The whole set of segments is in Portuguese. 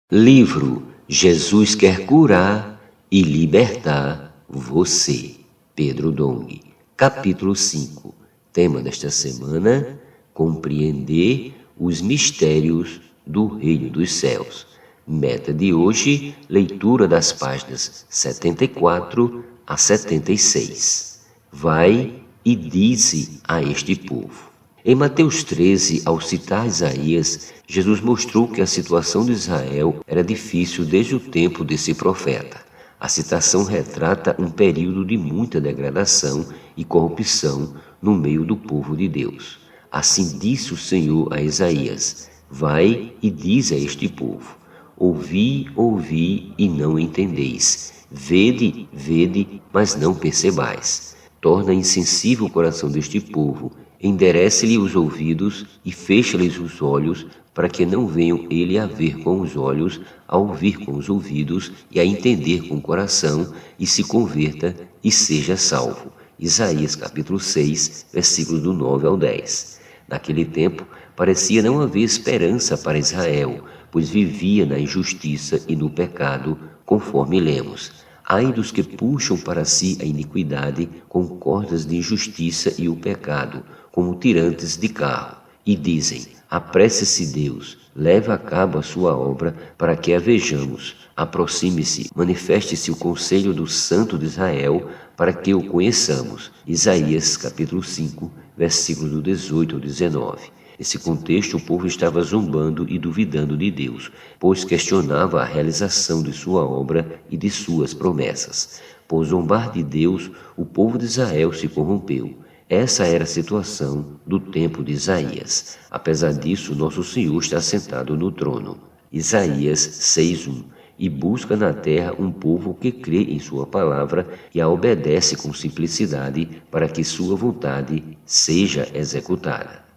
Livro Jesus quer curar e libertar você. Pedro Dong. Capítulo 5. Tema desta semana: compreender os mistérios do Reino dos Céus. Meta de hoje: leitura das páginas 74 a 76. Vai e dize a este povo. Em Mateus 13, ao citar Isaías, Jesus mostrou que a situação de Israel era difícil desde o tempo desse profeta. A citação retrata um período de muita degradação e corrupção no meio do povo de Deus. Assim disse o Senhor a Isaías: vai e diz a este povo: ouvi, ouvi e não entendeis. Vede, vede, mas não percebais. Torna insensível o coração deste povo, enderece-lhe os ouvidos e fecha-lhes os olhos, para que não venham ele a ver com os olhos, a ouvir com os ouvidos e a entender com o coração, e se converta e seja salvo. Isaías capítulo 6, versículos do 9 ao 10. Naquele tempo, parecia não haver esperança para Israel, pois vivia na injustiça e no pecado, conforme lemos. Ai dos que puxam para si a iniquidade com cordas de injustiça e o pecado, como tirantes de carro, e dizem: apresse-se Deus, leve a cabo a sua obra, para que a vejamos. Aproxime-se, manifeste-se o conselho do Santo de Israel, para que o conheçamos. Isaías capítulo 5, versículos do 18 ao 19. Nesse contexto, o povo estava zombando e duvidando de Deus, pois questionava a realização de sua obra e de suas promessas. Por zombar de Deus, o povo de Israel se corrompeu. Essa era a situação do tempo de Isaías. Apesar disso, nosso Senhor está sentado no trono. Isaías 6:1. E busca na terra um povo que crê em sua palavra e a obedece com simplicidade, para que sua vontade seja executada.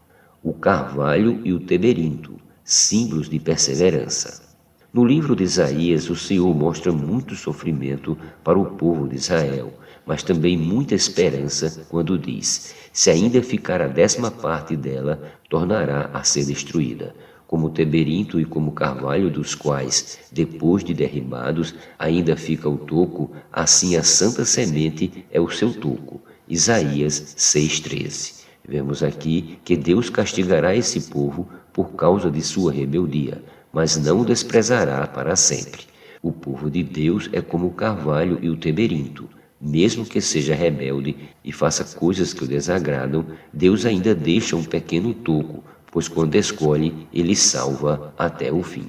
O carvalho e o terebinto, símbolos de perseverança. No livro de Isaías, o Senhor mostra muito sofrimento para o povo de Israel, mas também muita esperança quando diz: se ainda ficar a 10ª parte dela, tornará a ser destruída. Como o terebinto e como o carvalho, dos quais, depois de derribados, ainda fica o toco, assim a santa semente é o seu toco. Isaías 6:13. Vemos aqui que Deus castigará esse povo por causa de sua rebeldia, mas não o desprezará para sempre. O povo de Deus é como o carvalho e o terebinto. Mesmo que seja rebelde e faça coisas que o desagradam, Deus ainda deixa um pequeno toco, pois quando escolhe, ele salva até o fim.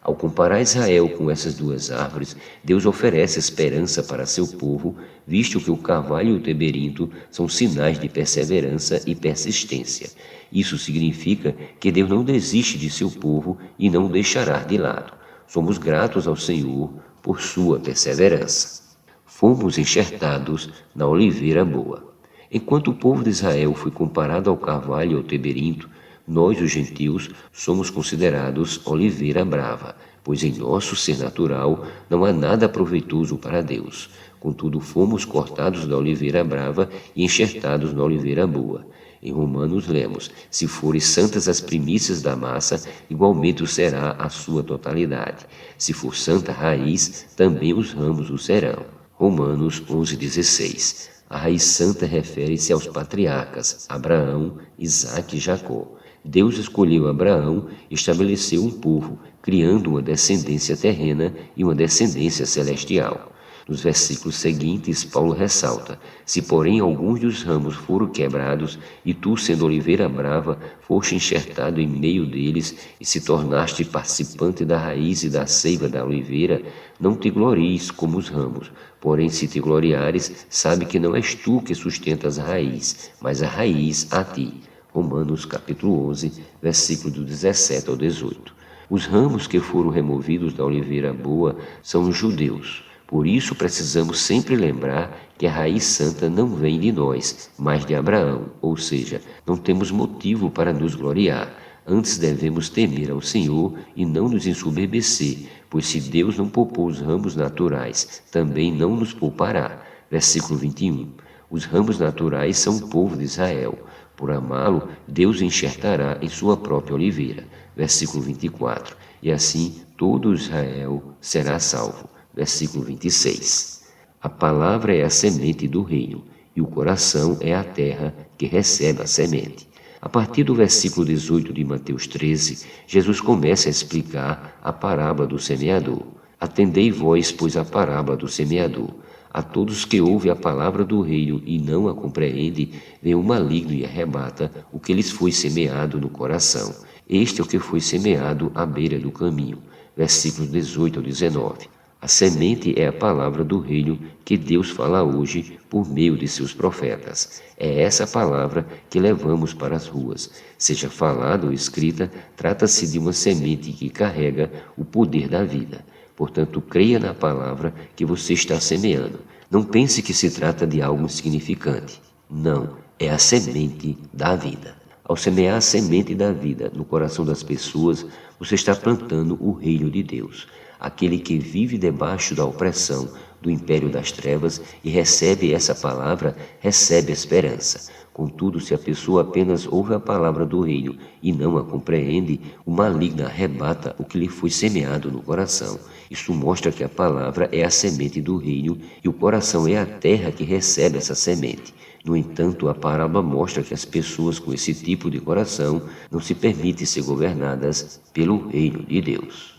Ao comparar Israel com essas duas árvores, Deus oferece esperança para seu povo, visto que o carvalho e o terebinto são sinais de perseverança e persistência. Isso significa que Deus não desiste de seu povo e não o deixará de lado. Somos gratos ao Senhor por sua perseverança. Fomos enxertados na oliveira boa. Enquanto o povo de Israel foi comparado ao carvalho e ao terebinto, nós, os gentios, somos considerados oliveira brava, pois em nosso ser natural não há nada proveitoso para Deus. Contudo, fomos cortados da oliveira brava e enxertados na oliveira boa. Em Romanos lemos: se forem santas as primícias da massa, igualmente o será a sua totalidade. Se for santa a raiz, também os ramos o serão. Romanos 11:16. A raiz santa refere-se aos patriarcas Abraão, Isaque e Jacó. Deus escolheu Abraão e estabeleceu um povo, criando uma descendência terrena e uma descendência celestial. Nos versículos seguintes, Paulo ressalta: se porém alguns dos ramos foram quebrados, e tu, sendo oliveira brava, foste enxertado em meio deles, e se tornaste participante da raiz e da seiva da oliveira, não te glories como os ramos. Porém, se te gloriares, sabe que não és tu que sustentas a raiz, mas a raiz a ti. Romanos capítulo 11, versículo do 17 ao 18. Os ramos que foram removidos da oliveira boa são os judeus. Por isso precisamos sempre lembrar que a raiz santa não vem de nós, mas de Abraão, ou seja, não temos motivo para nos gloriar. Antes devemos temer ao Senhor e não nos ensoberbecer, pois se Deus não poupou os ramos naturais, também não nos poupará. Versículo 21. Os ramos naturais são o povo de Israel. Por amá-lo, Deus enxertará em sua própria oliveira. Versículo 24. E assim todo Israel será salvo. Versículo 26. A palavra é a semente do reino, e o coração é a terra que recebe a semente. A partir do versículo 18 de Mateus 13, Jesus começa a explicar a parábola do semeador. Atendei vós, pois, a parábola do semeador. A todos que ouvem a palavra do reino e não a compreendem, vem o maligno e arrebata o que lhes foi semeado no coração. Este é o que foi semeado à beira do caminho. Versículos 18 ao 19. A semente é a palavra do reino que Deus fala hoje por meio de seus profetas. É essa palavra que levamos para as ruas. Seja falada ou escrita, trata-se de uma semente que carrega o poder da vida. Portanto, creia na palavra que você está semeando. Não pense que se trata de algo insignificante. Não, é a semente da vida. Ao semear a semente da vida no coração das pessoas, você está plantando o reino de Deus. Aquele que vive debaixo da opressão do império das trevas e recebe essa palavra, recebe esperança. Contudo, se a pessoa apenas ouve a palavra do reino e não a compreende, o maligno arrebata o que lhe foi semeado no coração. Isso mostra que a palavra é a semente do reino e o coração é a terra que recebe essa semente. No entanto, a parábola mostra que as pessoas com esse tipo de coração não se permitem ser governadas pelo reino de Deus.